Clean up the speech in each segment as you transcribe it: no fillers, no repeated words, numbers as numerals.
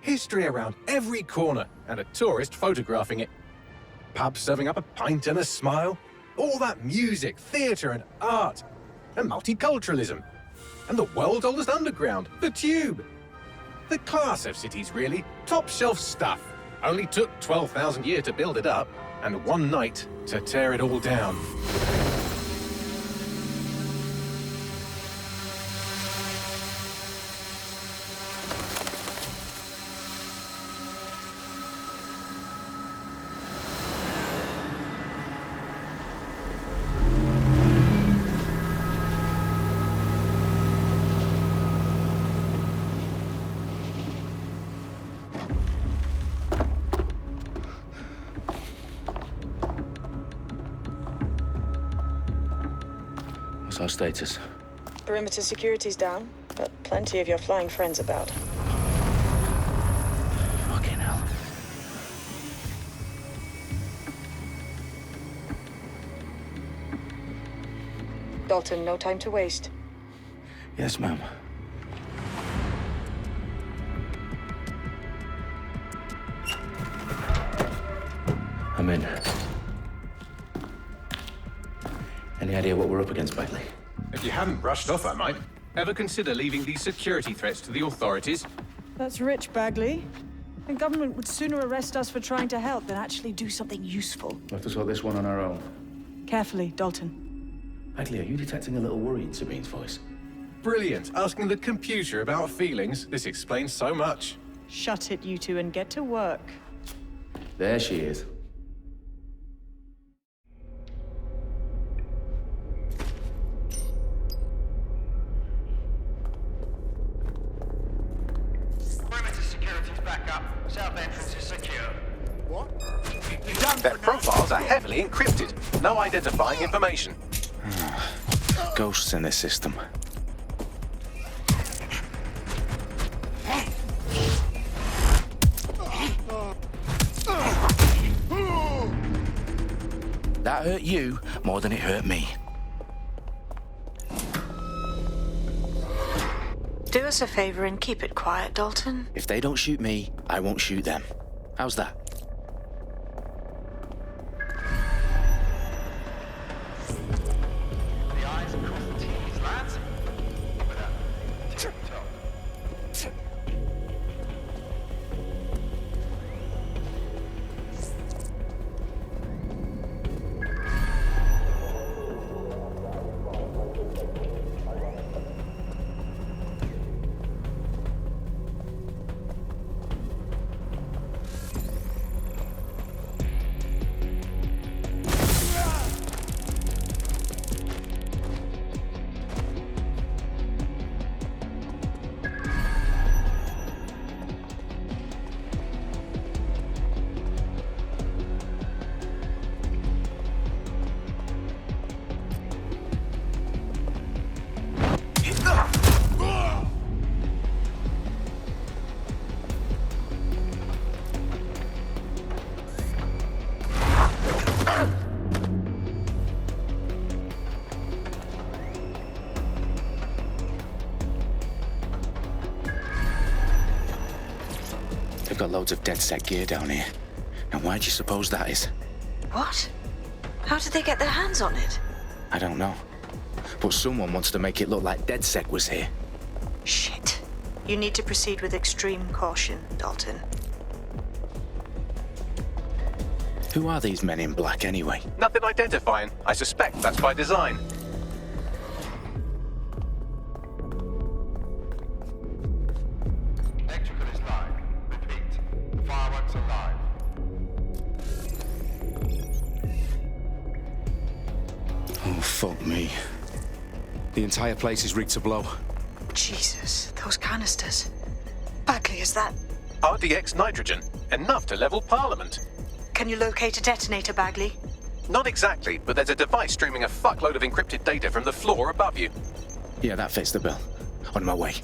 History around every corner, and a tourist photographing it. Pubs serving up a pint and a smile. All that music, theatre and art. And multiculturalism. And the world's oldest underground, the Tube. The class of cities, really. Top shelf stuff. Only took 12,000 years to build it up, and one night to tear it all down. What's our status? Perimeter security's down, but plenty of your flying friends about. Fucking hell. Dalton, no time to waste. Yes, ma'am. I'm in. Any idea what we're up against, Bagley? If you hadn't brushed off, I might. Ever consider leaving these security threats to the authorities? That's rich, Bagley. The government would sooner arrest us for trying to help than actually do something useful. We'll have to sort this one on our own. Carefully, Dalton. Bagley, are you detecting a little worry in Sabine's voice? Brilliant. Asking the computer about feelings. This explains so much. Shut it, you two, and get to work. There she is. South entrance is secure. What? Their profiles are heavily encrypted. No identifying information. Ghosts in this system. That hurt you more than it hurt me. Do us a favor and keep it quiet, Dalton. If they don't shoot me, I won't shoot them. How's that? The eyes across the T's, lads. With a tip-top. They've got loads of DedSec gear down here. Now, why do you suppose that is? What? How did they get their hands on it? I don't know. But someone wants to make it look like DedSec was here. Shit. You need to proceed with extreme caution, Dalton. Who are these men in black, anyway? Nothing identifying. I suspect that's by design. Electrical is live. Repeat. Fireworks are live. Oh, fuck me. The entire place is rigged to blow. Jesus, those canisters. Bagley, is that... RDX nitrogen. Enough to level Parliament. Can you locate a detonator, Bagley? Not exactly, but there's a device streaming a fuckload of encrypted data from the floor above you. Yeah, that fits the bill. On my way.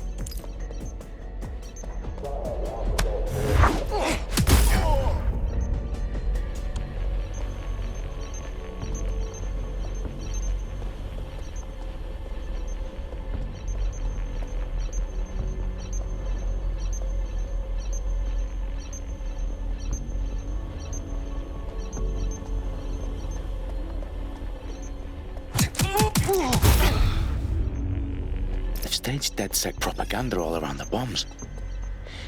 staged DedSec propaganda all around the bombs.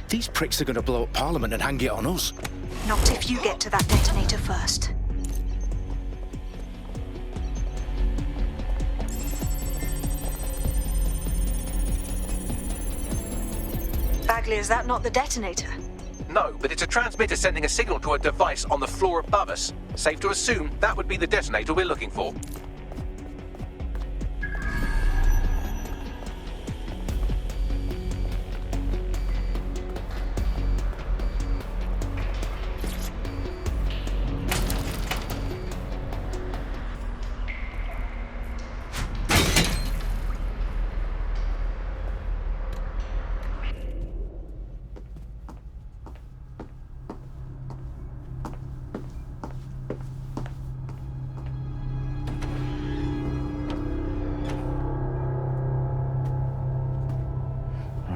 These pricks are going to blow up Parliament and hang it on us. Not if you get to that detonator first. Bagley, is that not the detonator? No, but it's a transmitter sending a signal to a device on the floor above us. Safe to assume that would be the detonator we're looking for.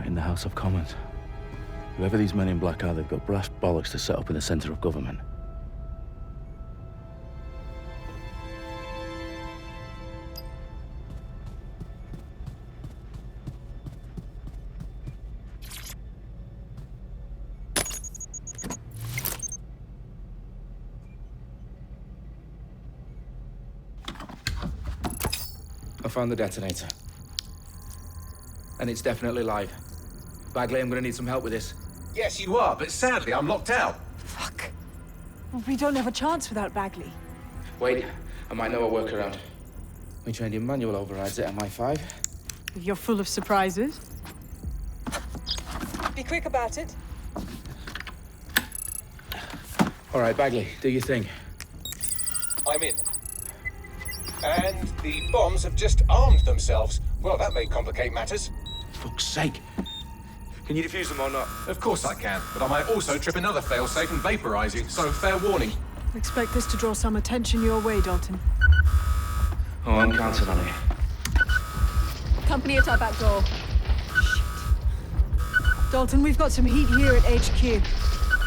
In the House of Commons. Whoever these men in black are, they've got brass bollocks to set up in the centre of government. I found the detonator. And it's definitely live. Bagley, I'm gonna need some help with this. Yes, you are, but sadly I'm locked out. Fuck. We don't have a chance without Bagley. Wait, I might know a workaround. We trained in manual overrides at MI5. You're full of surprises. Be quick about it. All right, Bagley, do your thing. I'm in. And the bombs have just armed themselves. Well, that may complicate matters. Fuck's sake. Can you defuse them or not? Of course I can, but I might also trip another failsafe and vaporize you, so fair warning. Expect this to draw some attention your way, Dalton. Oh, I'm counting on it. Company at our back door. Shit. Dalton, we've got some heat here at HQ.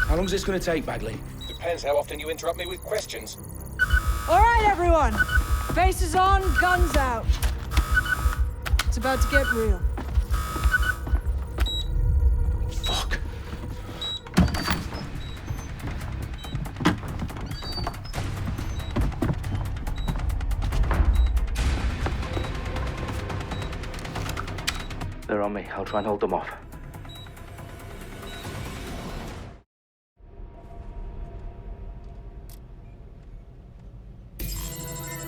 How long is this gonna take, Bagley? Depends how often you interrupt me with questions. All right, everyone. Faces on, guns out. It's about to get real. Fuck. They're on me. I'll try and hold them off.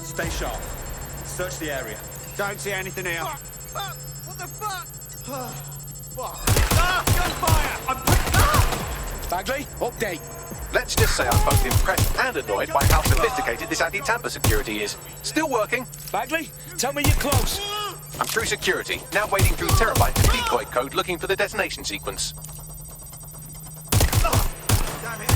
Stay sharp. Search the area. Don't see anything here. Fuck! What the fuck? Fuck. Gunfire! Bagley, update. Let's just say I'm both impressed and annoyed by how sophisticated this anti-tamper security is. Still working. Bagley, tell me you're close. I'm through security, now wading through terabytes of decoy code looking for the detonation sequence. Damn it.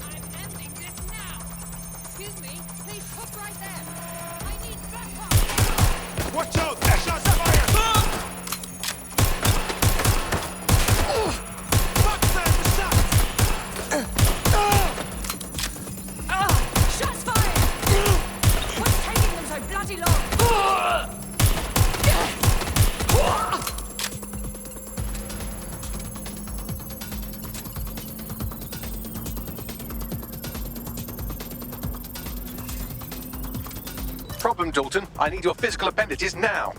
I'm ending this now. Excuse me, please stop right there. I need backup. Watch out! Shots fired! Fuck, man, the shots! Shots fired! What's taking them so bloody long? Problem, Dalton. I need your physical appendages now.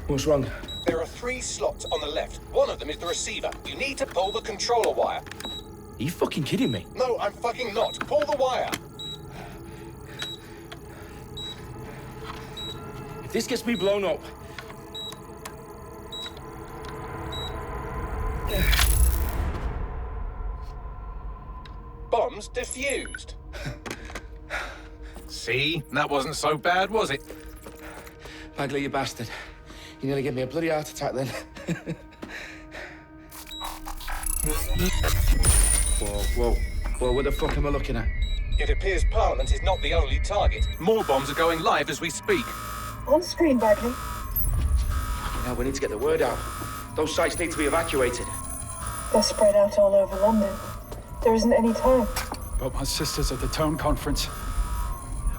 What's wrong? There are 3 slots on the left. One of them is the receiver. You need to pull the controller wire. Are you fucking kidding me? No, I'm fucking not. Pull the wire. If this gets me blown up... Bombs defused. See? That wasn't so bad, was it? Bagley, you bastard. You nearly gave me a bloody heart attack then. Whoa, what the fuck am I looking at? It appears Parliament is not the only target. More bombs are going live as we speak. On screen, Bagley. Oh, we need to get the word out. Those sites need to be evacuated. They're spread out all over London. There isn't any time. But my sister's at the town conference.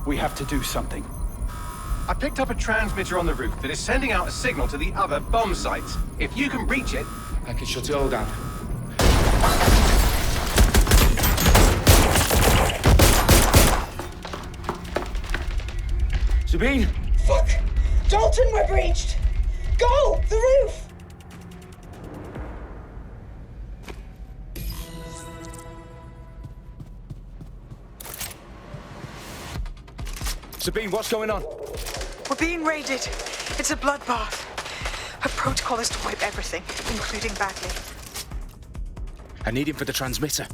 We have to do something. I picked up a transmitter on the roof that is sending out a signal to the other bomb sites. If you can reach it... I can shut it all down. Sabine! Fuck! Dalton, we're breached! Go! The roof! Sabine, what's going on? We're being raided. It's a bloodbath. Our protocol is to wipe everything, including Bagley. I need him for the transmitter.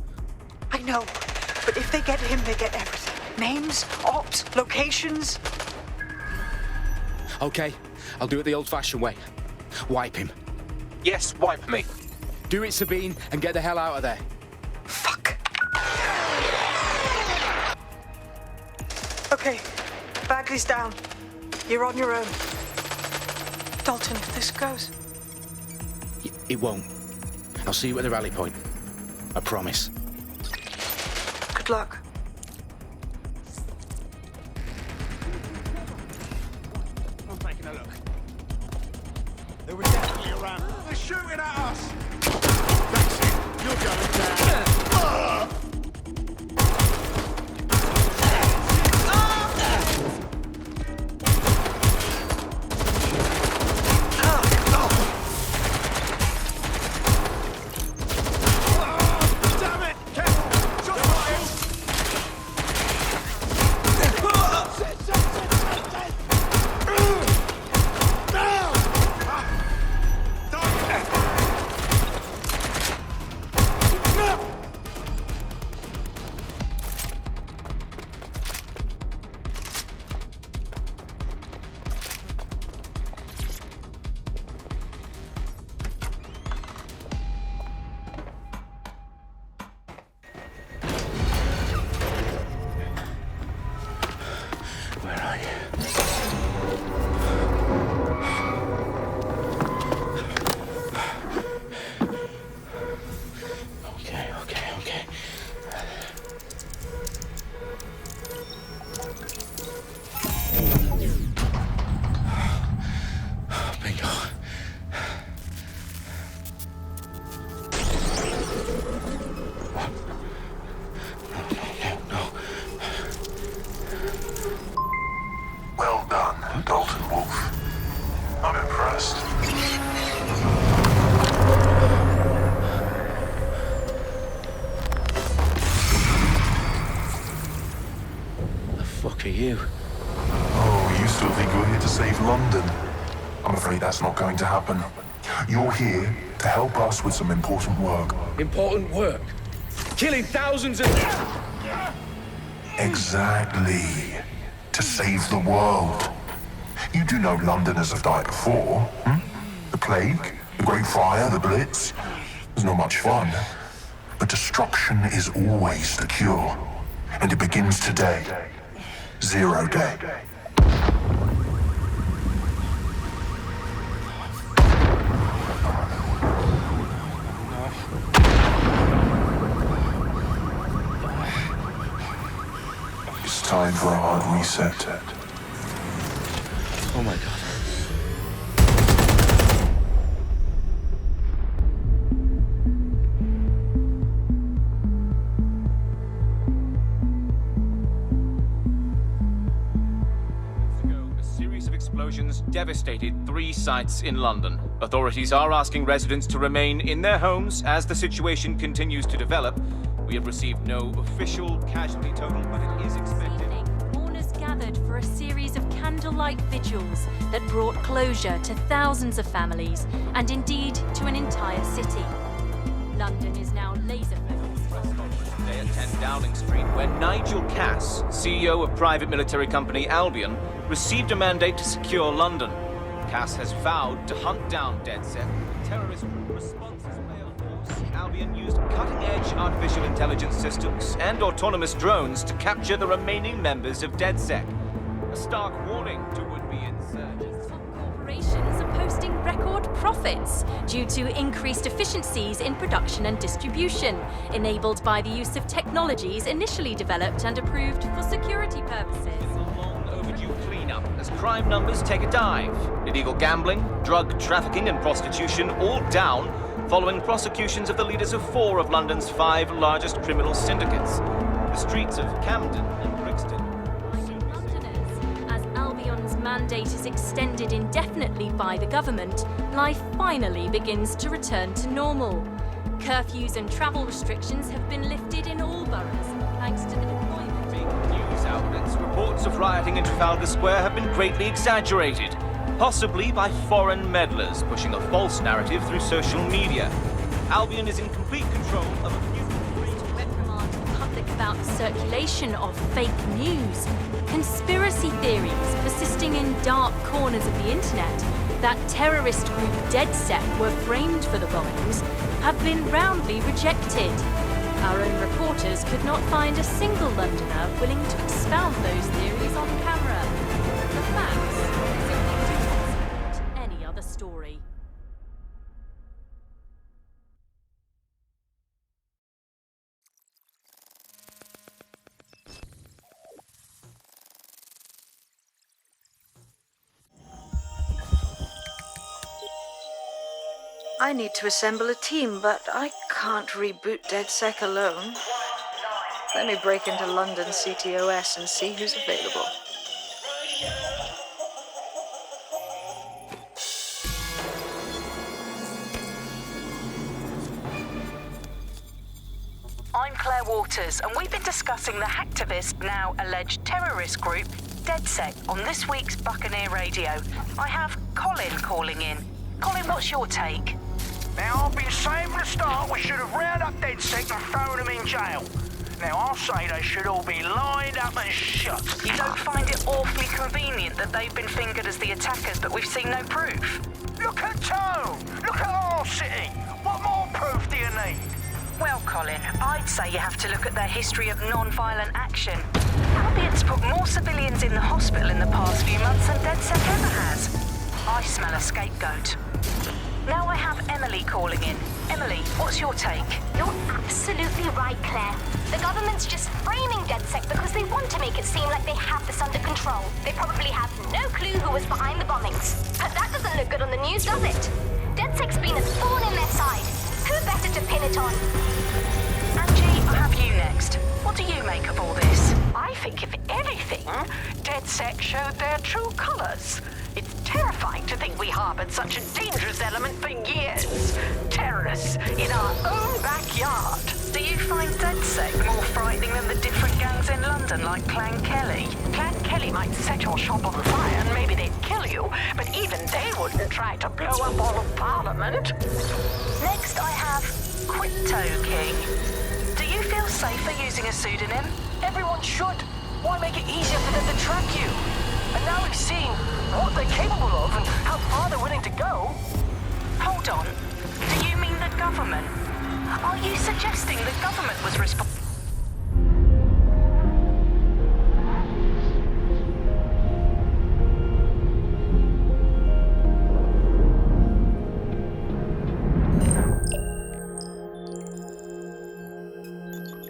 I know, but if they get him, they get everything. Names, ops, locations. Okay, I'll do it the old-fashioned way. Wipe him. Yes, wipe me. Do it, Sabine, and get the hell out of there. Fuck. Okay, Bagley's down. You're on your own. Dalton, if this goes... It won't. I'll see you at the rally point. I promise. Good luck. I'm taking a look. They were definitely around. They're shooting at us! That's it. You're going down. You? Oh, you still think you're here to save London? I'm afraid that's not going to happen. You're here to help us with some important work. Important work? Killing thousands of... Exactly. To save the world. You do know Londoners have died before, hmm? The plague, the Great Fire, the Blitz. It's not much fun. But destruction is always the cure. And it begins today. 0 day. It's time for a hard reset. Oh my God. Explosions devastated 3 sites in London. Authorities are asking residents to remain in their homes as the situation continues to develop. We have received no official casualty total, but it is expected. Mourners gathered for a series of candlelight vigils that brought closure to thousands of families and indeed to an entire city. London is now laser-focused. Today at 10 Dowling Street, where Nigel Cass, CEO of private military company Albion, received a mandate to secure London. Cass has vowed to hunt down DedSec. Terrorist responses failed force. Albion used cutting-edge artificial intelligence systems and autonomous drones to capture the remaining members of DedSec. A stark warning to would-be insurgents. Corporations are posting record profits due to increased efficiencies in production and distribution, enabled by the use of technologies initially developed and approved for security purposes. Overdue cleanup as crime numbers take a dive. Illegal gambling, drug trafficking and prostitution all down following prosecutions of the leaders of 4 of London's 5 largest criminal syndicates. The streets of Camden and Brixton. Londoners, as Albion's mandate is extended indefinitely by the government, life finally begins to return to normal. Curfews and travel restrictions have been lifted in all boroughs, thanks to the deployment. Big news outlets, reports of rioting in Trafalgar Square have been greatly exaggerated, possibly by foreign meddlers pushing a false narrative through social media. Albion is in complete control of a few... To reprimand the public about the circulation of fake news, conspiracy theories persisting in dark corners of the internet that terrorist group DeadSec were framed for the bombings have been roundly rejected. Our own reporters could not find a single Londoner willing to expound those theories on camera. The facts simply do not support any other story. I need to assemble a team, but I can't reboot DeadSec alone. Let me break into London CTOS and see who's available. I'm Claire Waters, and we've been discussing the hacktivist, now alleged terrorist group, DeadSec, on this week's Buccaneer Radio. I have Colin calling in. Colin, what's your take? Now, I've been saying from the start we should have rounded up DeadSec and thrown them in jail. Now, I'll say they should all be lined up and shot. You don't find it awfully convenient that they've been fingered as the attackers, but we've seen no proof? Look at Tone! Look at our city! What more proof do you need? Well, Colin, I'd say you have to look at their history of non-violent action. Albion's put more civilians in the hospital in the past few months than DeadSec ever has. I smell a scapegoat. Now I have Emily calling in. Emily, what's your take? You're absolutely right, Claire. The government's just framing DeadSec because they want to make it seem like they have this under control. They probably have no clue who was behind the bombings. But that doesn't look good on the news, does it? DeadSec's been a thorn in their side. Who better to pin it on? Angie, I have you next. What do you make of all this? I think, if anything, DeadSec showed their true colors. It's terrifying to think we harbored such a dangerous element for years. Terrorists in our own backyard. Do you find DeadSec more frightening than the different gangs in London, like Clan Kelly? Clan Kelly might set your shop on fire and maybe they'd kill you, but even they wouldn't try to blow up all of Parliament. Next, I have Crypto King. Do you feel safer using a pseudonym? Everyone should. Why make it easier for them to track you? And now we've seen what they're capable of and how far they're willing to go. Hold on. Do you mean the government? Are you suggesting the government was responsible?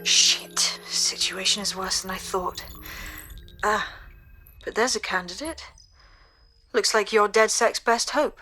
Shit. Situation is worse than I thought. But there's a candidate. Looks like you're DeadSec's best hope.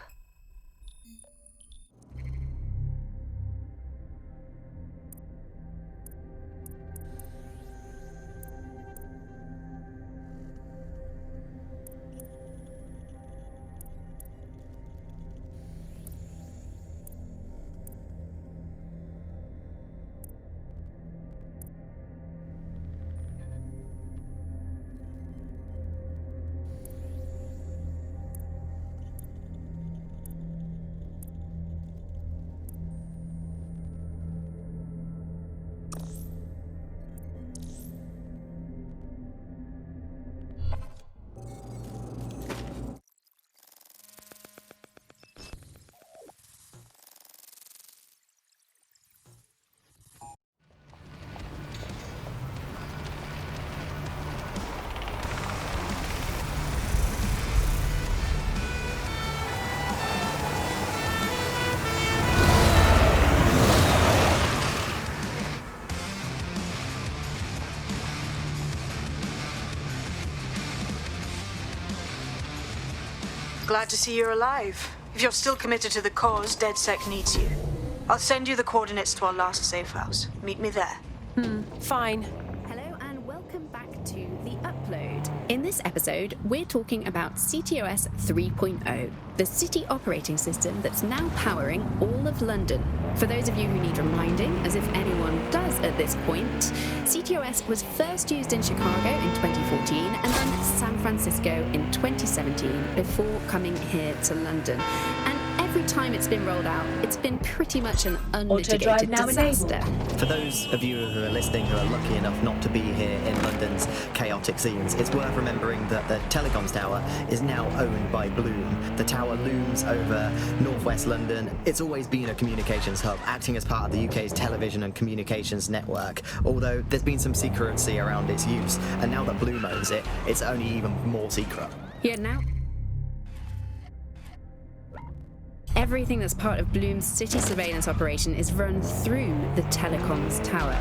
Glad to see you're alive. If you're still committed to the cause, DedSec needs you. I'll send you the coordinates to our last safe house. Meet me there. Fine. Hello and welcome back to The Upload. In this episode, we're talking about CTOS 3.0, the city operating system that's now powering all of London. For those of you who need reminding, as if anyone does at this point, CTOS was first used in Chicago in 2014 and then San Francisco in 2017 before coming here to London. And every time it's been rolled out, it's been pretty much an unmitigated disaster. For those of you who are listening who are lucky enough not to be here in London's chaotic scenes, it's worth remembering that the telecoms tower is now owned by Bloom. The tower looms over northwest London. It's always been a communications hub, acting as part of the UK's television and communications network, although there's been some secrecy around its use, and now that Bloom owns it, it's only even more secret. Here now. Everything that's part of Bloom's city surveillance operation is run through the telecoms tower.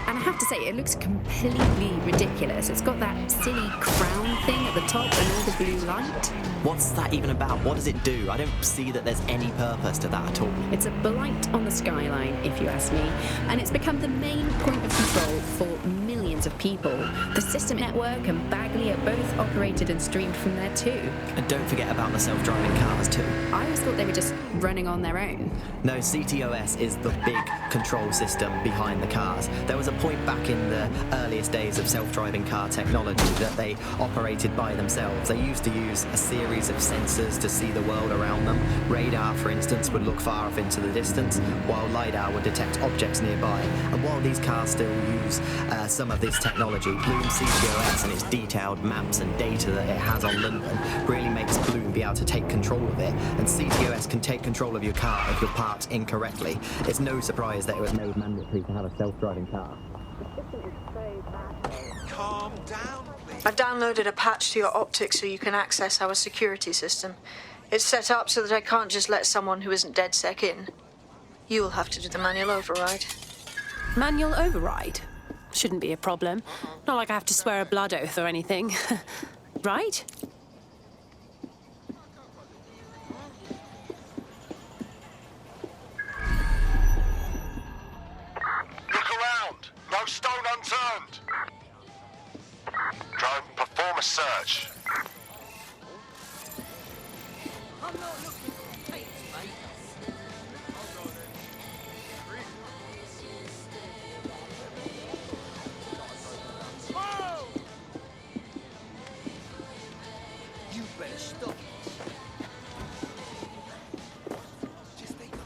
And I have to say, it looks completely ridiculous. It's got that silly crown thing at the top and all the blue light. What's that even about? What does it do? I don't see that there's any purpose to that at all. It's a blight on the skyline, if you ask me, and it's become the main point of control for millions of people. The System Network and Bagley are both operated and streamed from there too. And don't forget about the self-driving cars too. I always thought they were just running on their own. No, CTOS is the big control system behind the cars. There was a point back in the earliest days of self-driving car technology that they operated by themselves. They used to use a series of sensors to see the world around them. Radar, for instance, would look far off into the distance, while LiDAR would detect objects nearby. And while these cars still use some of this technology, Bloom CTOS and its detailed maps and data that it has on London really makes Bloom be able to take control of it. And CTOS can take control of your car if you're parked incorrectly. It's no surprise that it was made mandatory to have a self-driving car. Calm down, please. I've downloaded a patch to your optics so you can access our security system. It's set up so that I can't just let someone who isn't DedSec in. You'll have to do the manual override. Manual override? Shouldn't be a problem. Not like I have to swear a blood oath or anything. Right? Look around. No stone unturned. Drone, perform a search. I'm not looking for tapes, mate. Whoa! You better stop. Just stay calm.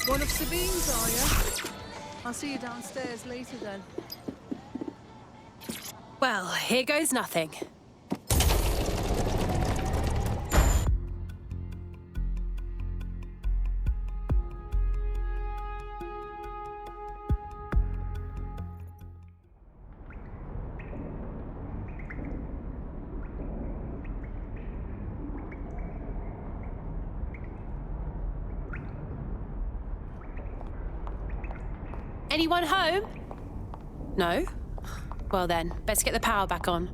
One of Sabine's, are you? I'll see you downstairs later then. Well, here goes nothing. Anyone home? No? Well then, let's get the power back on.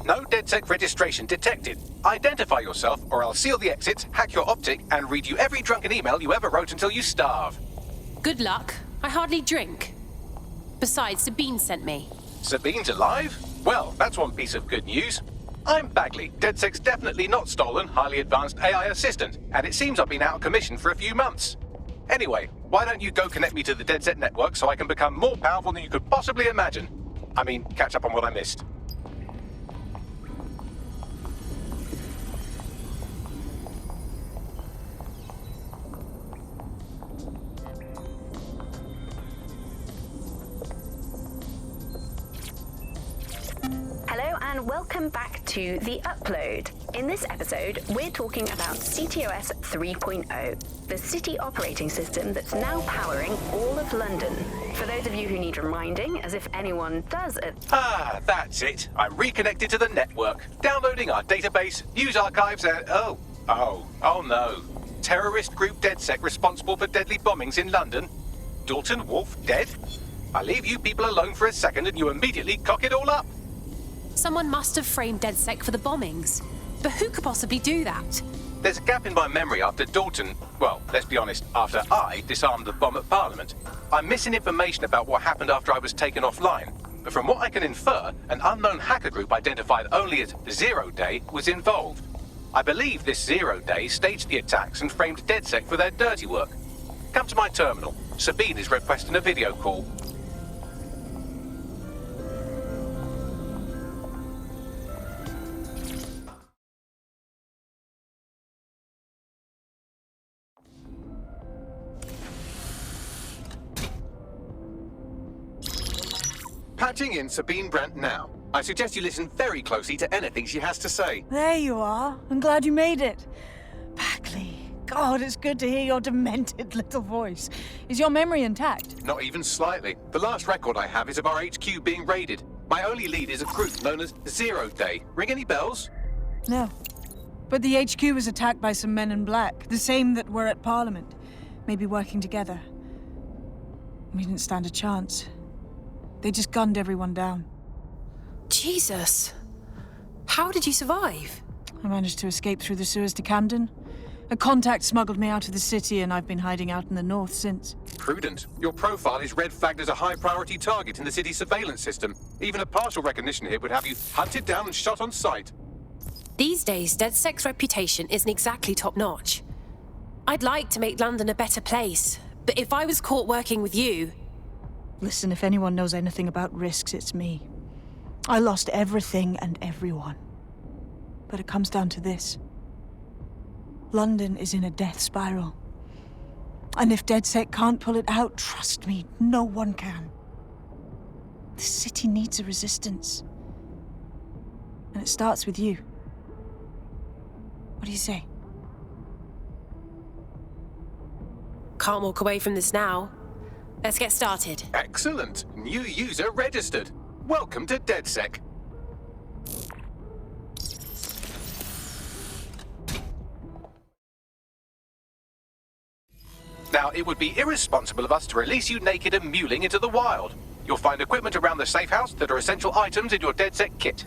No DedSec registration detected. Identify yourself, or I'll seal the exits, hack your optic, and read you every drunken email you ever wrote until you starve. Good luck. I hardly drink. Besides, Sabine sent me. Sabine's alive? Well, that's one piece of good news. I'm Bagley, DedSec's definitely not stolen, highly advanced AI assistant, and it seems I've been out of commission for a few months. Anyway, why don't you go connect me to the DedSec network so I can become more powerful than you could possibly imagine? I mean, catch up on what I missed. and welcome back to The Upload. In this episode, we're talking about CTOS 3.0, the city operating system that's now powering all of London. For those of you who need reminding, as if anyone does it. Ah, that's it. I'm reconnected to the network, downloading our database, news archives, and oh no. Terrorist group DedSec responsible for deadly bombings in London. Dalton Wolf dead? I leave you people alone for a second and you immediately cock it all up. Someone must have framed DedSec for the bombings. But who could possibly do that? There's a gap in my memory after Dalton, well, let's be honest, after I disarmed the bomb at Parliament. I'm missing information about what happened after I was taken offline. But from what I can infer, an unknown hacker group identified only as Zero Day was involved. I believe this 0 Day staged the attacks and framed DedSec for their dirty work. Come to my terminal. Sabine is requesting a video call. Patching in Sabine Brandt now. I suggest you listen very closely to anything she has to say. There you are. I'm glad you made it. Bagley. God, it's good to hear your demented little voice. Is your memory intact? Not even slightly. The last record I have is of our HQ being raided. My only lead is a group known as 0 Day. Ring any bells? No. But the HQ was attacked by some men in black, the same that were at Parliament. Maybe working together. We didn't stand a chance. They just gunned everyone down. Jesus. How did you survive? I managed to escape through the sewers to Camden. A contact smuggled me out of the city and I've been hiding out in the north since. Prudent. Your profile is red flagged as a high-priority target in the city's surveillance system. Even a partial recognition hit would have you hunted down and shot on sight. These days, DedSec's reputation isn't exactly top-notch. I'd like to make London a better place, but if I was caught working with you... Listen, if anyone knows anything about risks, it's me. I lost everything and everyone. But it comes down to this. London is in a death spiral. And if DedSec can't pull it out, trust me, no one can. The city needs a resistance. And it starts with you. What do you say? Can't walk away from this now. Let's get started. Excellent. New user registered. Welcome to DedSec. Now, it would be irresponsible of us to release you naked and mewling into the wild. You'll find equipment around the safe house that are essential items in your DedSec kit.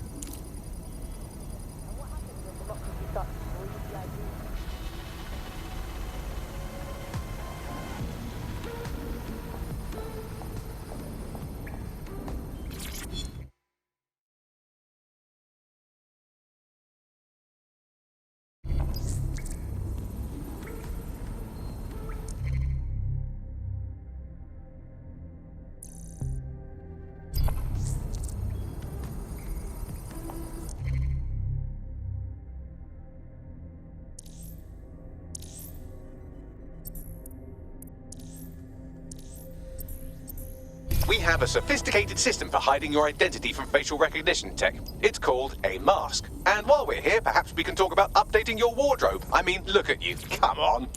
We have a sophisticated system for hiding your identity from facial recognition tech. It's called a mask. And while we're here, perhaps we can talk about updating your wardrobe. I mean, look at you. Come on.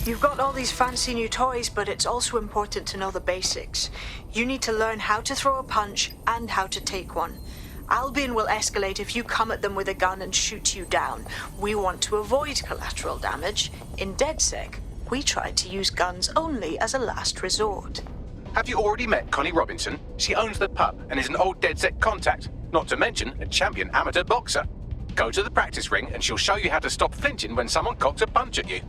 You've got all these fancy new toys, but it's also important to know the basics. You need to learn how to throw a punch and how to take one. Albion will escalate if you come at them with a gun and shoot you down. We want to avoid collateral damage. In DedSec, we tried to use guns only as a last resort. Have you already met Connie Robinson? She owns the pub and is an old DedSec contact, not to mention a champion amateur boxer. Go to the practice ring and she'll show you how to stop flinching when someone cocks a punch at you.